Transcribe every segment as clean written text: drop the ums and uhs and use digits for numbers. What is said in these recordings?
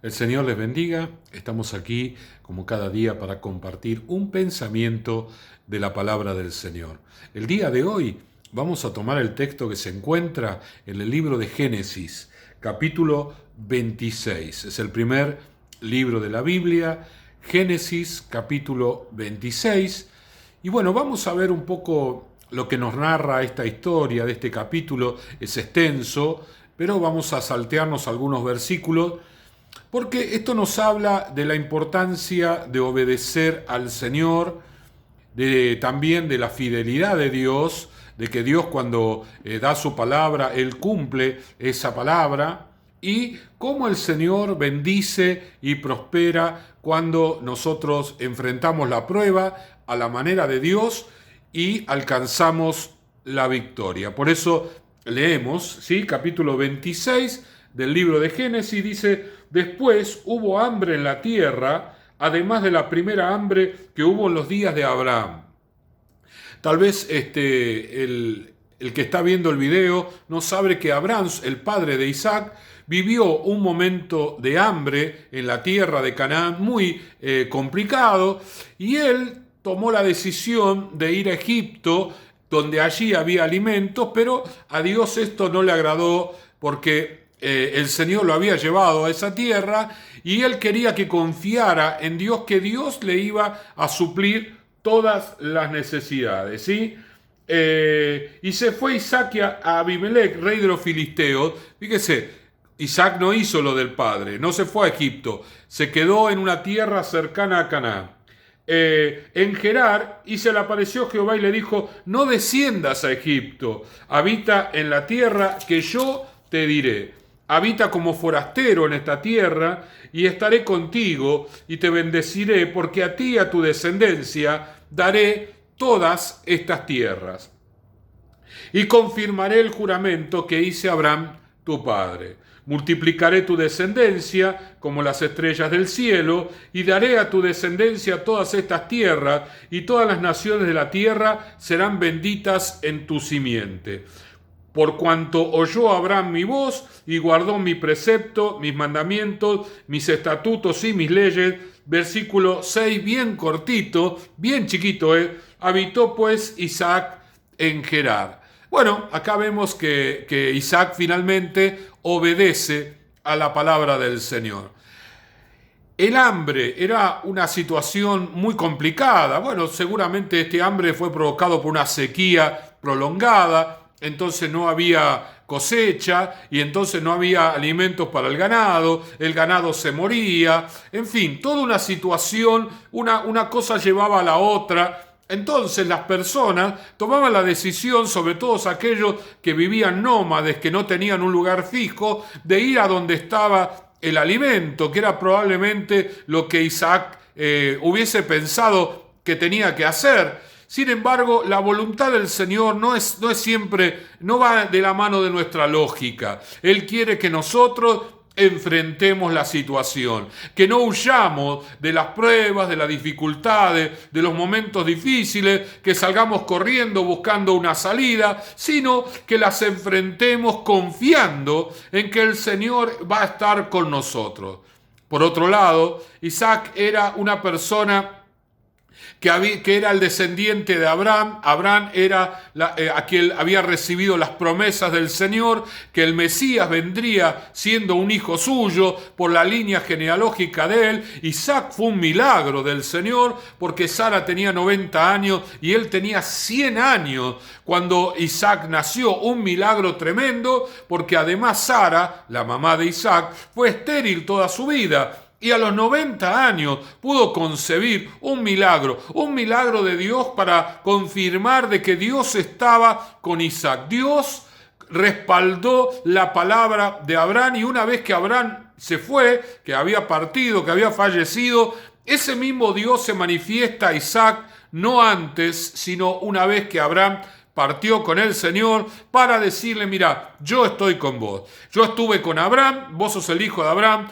El Señor les bendiga. Estamos aquí como cada día para compartir un pensamiento de la palabra del Señor. El día de hoy vamos a tomar el texto que se encuentra en el libro de Génesis, capítulo 26. Es el primer libro de la Biblia, Génesis capítulo 26. Y bueno, vamos a ver un poco lo que nos narra esta historia de este capítulo. Es extenso, pero vamos a saltearnos algunos versículos porque esto nos habla de la importancia de obedecer al Señor, también de la fidelidad de Dios, de que Dios cuando da su palabra, Él cumple esa palabra, y cómo el Señor bendice y prospera cuando nosotros enfrentamos la prueba a la manera de Dios y alcanzamos la victoria. Por eso leemos, ¿sí? Capítulo 26 del libro de Génesis, dice: después hubo hambre en la tierra, además de la primera hambre que hubo en los días de Abraham. Tal vez el que está viendo el video no sabe que Abraham, el padre de Isaac, vivió un momento de hambre en la tierra de Canaán muy complicado, y él tomó la decisión de ir a Egipto, donde allí había alimentos, pero a Dios esto no le agradó porque el Señor lo había llevado a esa tierra y él quería que confiara en Dios, que Dios le iba a suplir todas las necesidades, ¿sí? Y se fue Isaac a Abimelech, rey de los filisteos. Fíjese, Isaac no hizo lo del padre, no se fue a Egipto, se quedó en una tierra cercana a Canaán. En Gerar, y se le apareció Jehová y le dijo: no desciendas a Egipto, habita en la tierra que yo te diré. Habita como forastero en esta tierra, y estaré contigo, y te bendeciré, porque a ti y a tu descendencia daré todas estas tierras. Y confirmaré el juramento que hice a Abraham, tu padre. Multiplicaré tu descendencia como las estrellas del cielo, y daré a tu descendencia todas estas tierras, y todas las naciones de la tierra serán benditas en tu simiente. Por cuanto oyó Abraham mi voz y guardó mi precepto, mis mandamientos, mis estatutos y mis leyes. Versículo 6, bien cortito, bien chiquito, habitó pues Isaac en Gerar. Bueno, acá vemos que Isaac finalmente obedece a la palabra del Señor. El hambre era una situación muy complicada. Bueno, seguramente este hambre fue provocado por una sequía prolongada. Entonces no había cosecha y entonces no había alimentos para el ganado se moría, en fin, toda una situación, una cosa llevaba a la otra. Entonces las personas tomaban la decisión, sobre todo aquellos que vivían nómades, que no tenían un lugar fijo, de ir a donde estaba el alimento, que era probablemente lo que Isaac hubiese pensado que tenía que hacer. Sin embargo, la voluntad del Señor no es siempre, no va de la mano de nuestra lógica. Él quiere que nosotros enfrentemos la situación, que no huyamos de las pruebas, de las dificultades, de los momentos difíciles, que salgamos corriendo buscando una salida, sino que las enfrentemos confiando en que el Señor va a estar con nosotros. Por otro lado, Isaac era una persona que era el descendiente de Abraham. Abraham era aquel había recibido las promesas del Señor, que el Mesías vendría siendo un hijo suyo por la línea genealógica de él. Isaac fue un milagro del Señor, porque Sara tenía 90 años y él tenía 100 años cuando Isaac nació. Un milagro tremendo, porque además Sara, la mamá de Isaac, fue estéril toda su vida. Y a los 90 años pudo concebir un milagro de Dios para confirmar de que Dios estaba con Isaac. Dios respaldó la palabra de Abraham, y una vez que Abraham se fue, que había partido, que había fallecido, ese mismo Dios se manifiesta a Isaac, no antes, sino una vez que Abraham partió con el Señor, para decirle: mira, yo estoy con vos. Yo estuve con Abraham, vos sos el hijo de Abraham.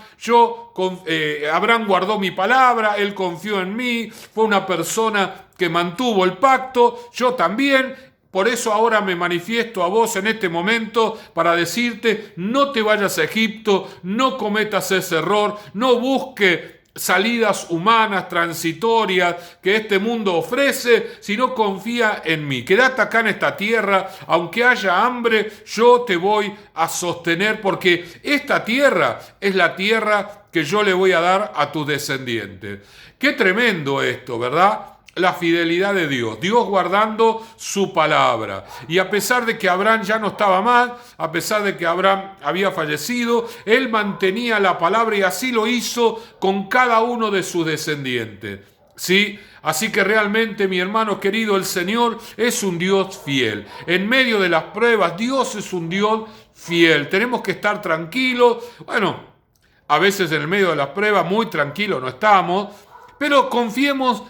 Abraham guardó mi palabra, él confió en mí, fue una persona que mantuvo el pacto, yo también. Por eso ahora me manifiesto a vos en este momento para decirte, no te vayas a Egipto, no cometas ese error, no busques salidas humanas, transitorias, que este mundo ofrece, sino confía en mí. Quédate acá en esta tierra, aunque haya hambre, yo te voy a sostener, porque esta tierra es la tierra que yo le voy a dar a tus descendientes. Qué tremendo esto, ¿verdad? La fidelidad de Dios, Dios guardando su palabra. Y a pesar de que Abraham ya no estaba más, a pesar de que Abraham había fallecido, él mantenía la palabra y así lo hizo con cada uno de sus descendientes. ¿Sí? Así que realmente, mi hermano querido, el Señor es un Dios fiel. En medio de las pruebas, Dios es un Dios fiel. Tenemos que estar tranquilos. Bueno, a veces en el medio de las pruebas muy tranquilos no estamos, pero confiemos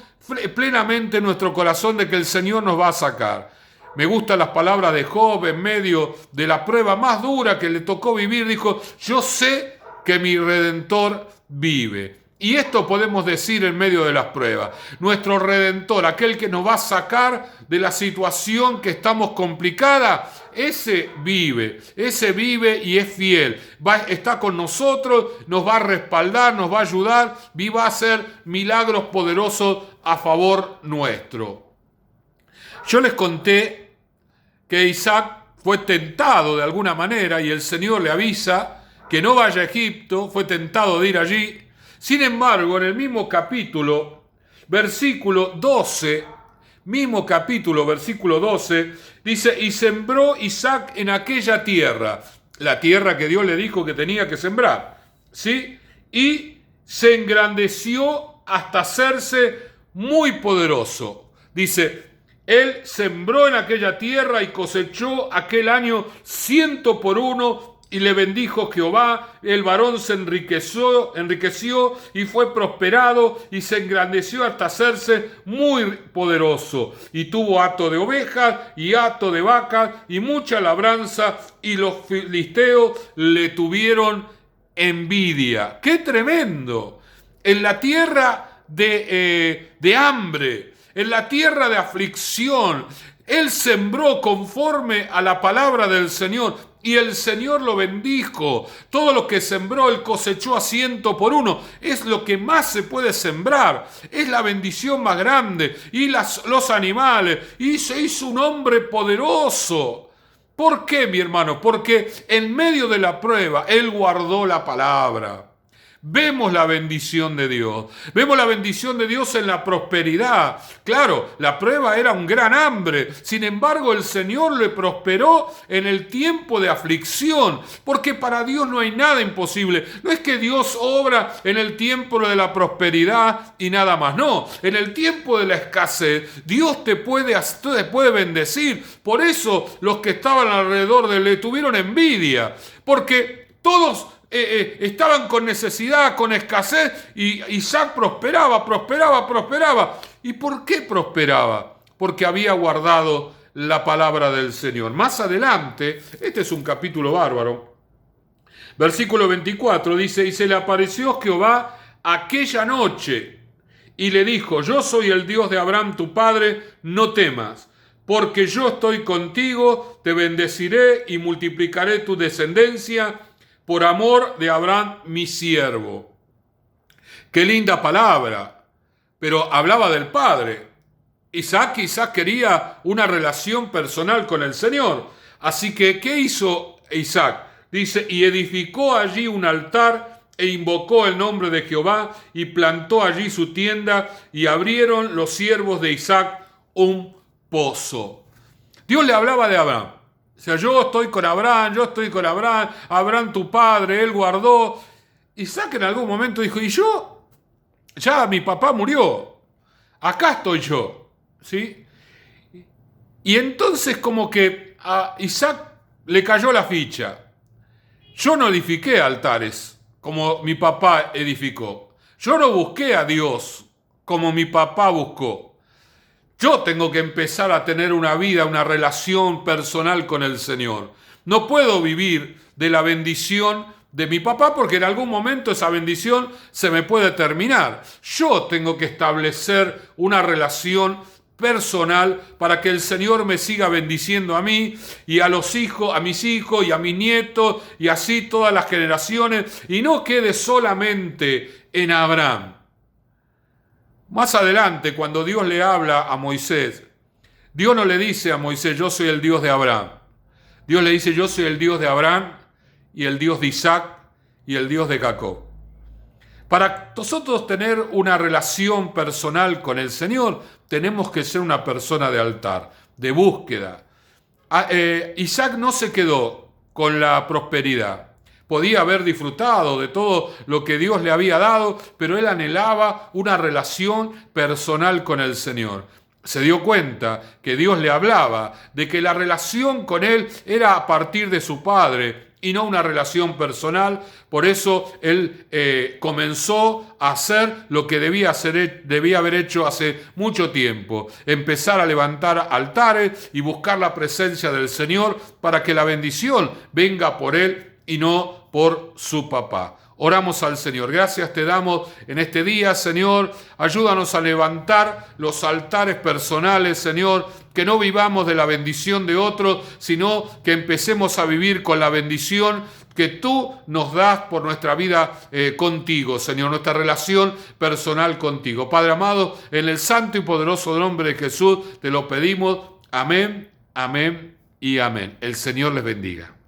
plenamente en nuestro corazón de que el Señor nos va a sacar. Me gustan las palabras de Job en medio de la prueba más dura que le tocó vivir. Dijo, yo sé que mi Redentor vive. Y esto podemos decir en medio de las pruebas. Nuestro Redentor, aquel que nos va a sacar de la situación que estamos complicada, ese vive y es fiel. Está con nosotros, nos va a respaldar, nos va a ayudar y va a hacer milagros poderosos a favor nuestro. Yo les conté que Isaac fue tentado de alguna manera y el Señor le avisa que no vaya a Egipto, fue tentado de ir allí. Sin embargo, en el mismo capítulo, versículo 12, dice, y sembró Isaac en aquella tierra, la tierra que Dios le dijo que tenía que sembrar, ¿sí? Y se engrandeció hasta hacerse muy poderoso. Dice, él sembró en aquella tierra y cosechó aquel año 100 por 1, y le bendijo Jehová. El varón se enriqueció y fue prosperado y se engrandeció hasta hacerse muy poderoso. Y tuvo hato de ovejas y hato de vacas y mucha labranza, y los filisteos le tuvieron envidia. ¡Qué tremendo! En la tierra de hambre, en la tierra de aflicción, él sembró conforme a la palabra del Señor y el Señor lo bendijo. Todo lo que sembró, él cosechó a 100 por 1. Es lo que más se puede sembrar. Es la bendición más grande. Y los animales. Y se hizo un hombre poderoso. ¿Por qué, mi hermano? Porque en medio de la prueba, él guardó la palabra. Vemos la bendición de Dios. Vemos la bendición de Dios en la prosperidad. Claro, la prueba era un gran hambre. Sin embargo, el Señor le prosperó en el tiempo de aflicción. Porque para Dios no hay nada imposible. No es que Dios obra en el tiempo de la prosperidad y nada más. No, en el tiempo de la escasez, Dios te puede bendecir. Por eso los que estaban alrededor de él le tuvieron envidia. Porque todos estaban con necesidad, con escasez, y Isaac prosperaba. ¿Y por qué prosperaba? Porque había guardado la palabra del Señor. Más adelante, este es un capítulo bárbaro, versículo 24 dice, y se le apareció Jehová aquella noche, y le dijo, yo soy el Dios de Abraham tu padre, no temas, porque yo estoy contigo, te bendeciré y multiplicaré tu descendencia, por amor de Abraham, mi siervo. Qué linda palabra, pero hablaba del Padre. Isaac quería una relación personal con el Señor. Así que, ¿qué hizo Isaac? Dice, y edificó allí un altar e invocó el nombre de Jehová y plantó allí su tienda y abrieron los siervos de Isaac un pozo. Dios le hablaba de Abraham. O sea, yo estoy con Abraham, Abraham tu padre, él guardó. Isaac en algún momento dijo, ¿y yo? Ya mi papá murió, acá estoy yo, ¿sí? Y entonces como que a Isaac le cayó la ficha. Yo no edifiqué altares como mi papá edificó. Yo no busqué a Dios como mi papá buscó. Yo tengo que empezar a tener una vida, una relación personal con el Señor. No puedo vivir de la bendición de mi papá porque en algún momento esa bendición se me puede terminar. Yo tengo que establecer una relación personal para que el Señor me siga bendiciendo a mí y a los hijos, a mis hijos y a mis nietos y así todas las generaciones, y no quede solamente en Abraham. Más adelante, cuando Dios le habla a Moisés, Dios no le dice a Moisés, yo soy el Dios de Abraham. Dios le dice, yo soy el Dios de Abraham y el Dios de Isaac y el Dios de Jacob. Para nosotros tener una relación personal con el Señor, tenemos que ser una persona de altar, de búsqueda. Isaac no se quedó con la prosperidad. Podía haber disfrutado de todo lo que Dios le había dado, pero él anhelaba una relación personal con el Señor. Se dio cuenta que Dios le hablaba de que la relación con él era a partir de su padre y no una relación personal. Por eso él comenzó a hacer lo que debía haber hecho hace mucho tiempo: empezar a levantar altares y buscar la presencia del Señor para que la bendición venga por él y no por su papá. Oramos al Señor. Gracias te damos en este día, Señor. Ayúdanos a levantar los altares personales, Señor. Que no vivamos de la bendición de otros, sino que empecemos a vivir con la bendición que tú nos das por nuestra vida contigo, Señor, nuestra relación personal contigo. Padre amado, en el santo y poderoso nombre de Jesús te lo pedimos. Amén, amén y amén. El Señor les bendiga.